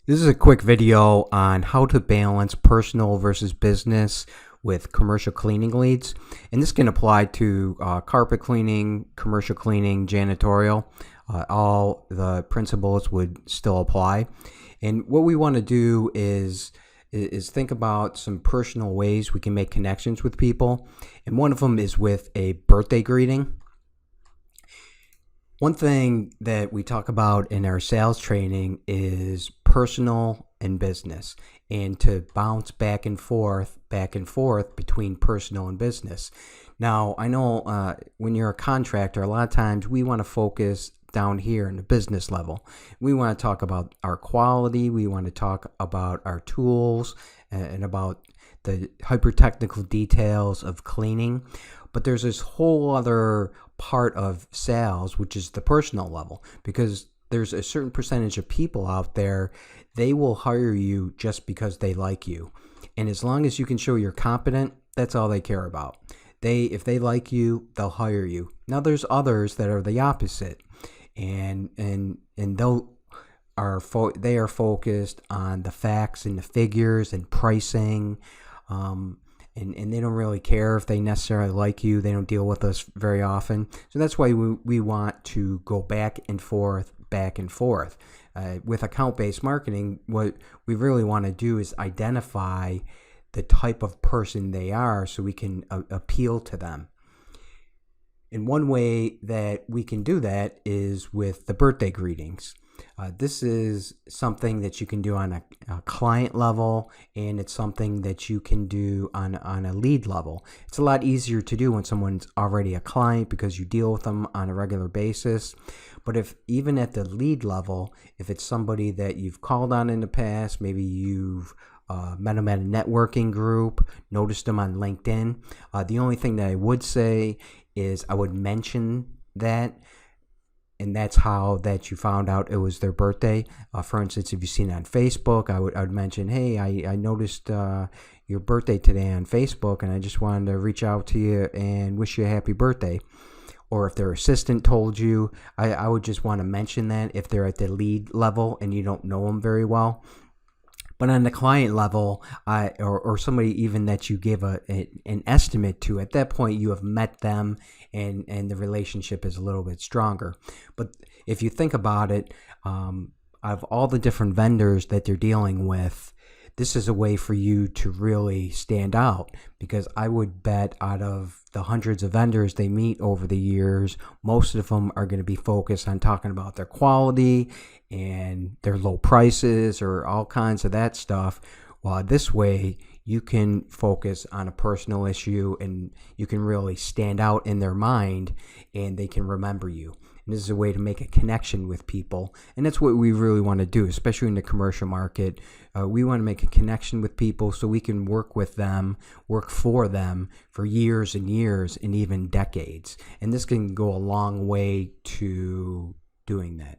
This is a quick video on how to balance personal versus business with commercial cleaning leads. And this can apply to carpet cleaning, commercial cleaning, janitorial. All the principles would still apply. And what we want to do is think about some personal ways we can make connections with people. And one of them is with a birthday greeting. One thing that we talk about in our sales training is personal and business, and to bounce back and forth between personal and business. Now, I know when you're a contractor, a lot of times we want to focus down here in the business level. We want to talk about our quality, we want to talk about our tools, and about the hyper technical details of cleaning. But there's this whole other part of sales, which is the personal level, because there's a certain percentage of people out there, they will hire you just because they like you. And as long as you can show you're competent, that's all they care about. If they like you, they'll hire you. Now there's others that are the opposite, and they are focused on the facts and the figures and pricing. And they don't really care if they necessarily like you. They don't deal with us very often. So that's why we want to go back and forth. With account-based marketing, what we really want to do is identify the type of person they are so we can appeal to them. And one way that we can do that is with the birthday greetings. This is something that you can do on a client level, and it's something that you can do on a lead level. It's a lot easier to do when someone's already a client because you deal with them on a regular basis. But if even at the lead level, if it's somebody that you've called on in the past, maybe you've met them at a networking group, noticed them on LinkedIn, the only thing that I would say is I would mention that. And that's how that you found out it was their birthday. For instance, if you've seen it on Facebook, I would mention, hey, I noticed your birthday today on Facebook, and I just wanted to reach out to you and wish you a happy birthday. Or if their assistant told you, I would just want to mention that if they're at the lead level and you don't know them very well. But on the client level, or somebody even that you give an estimate to, at that point you have met them, and the relationship is a little bit stronger. But if you think about it, of all the different vendors that they're dealing with, this is a way for you to really stand out, because I would bet out of the hundreds of vendors they meet over the years, most of them are going to be focused on talking about their quality and their low prices or all kinds of that stuff. While this way you can focus on a personal issue and you can really stand out in their mind and they can remember you. And this is a way to make a connection with people. And that's what we really want to do, especially in the commercial market. We want to make a connection with people so we can work with them, work for them for years and years and even decades. And this can go a long way to doing that.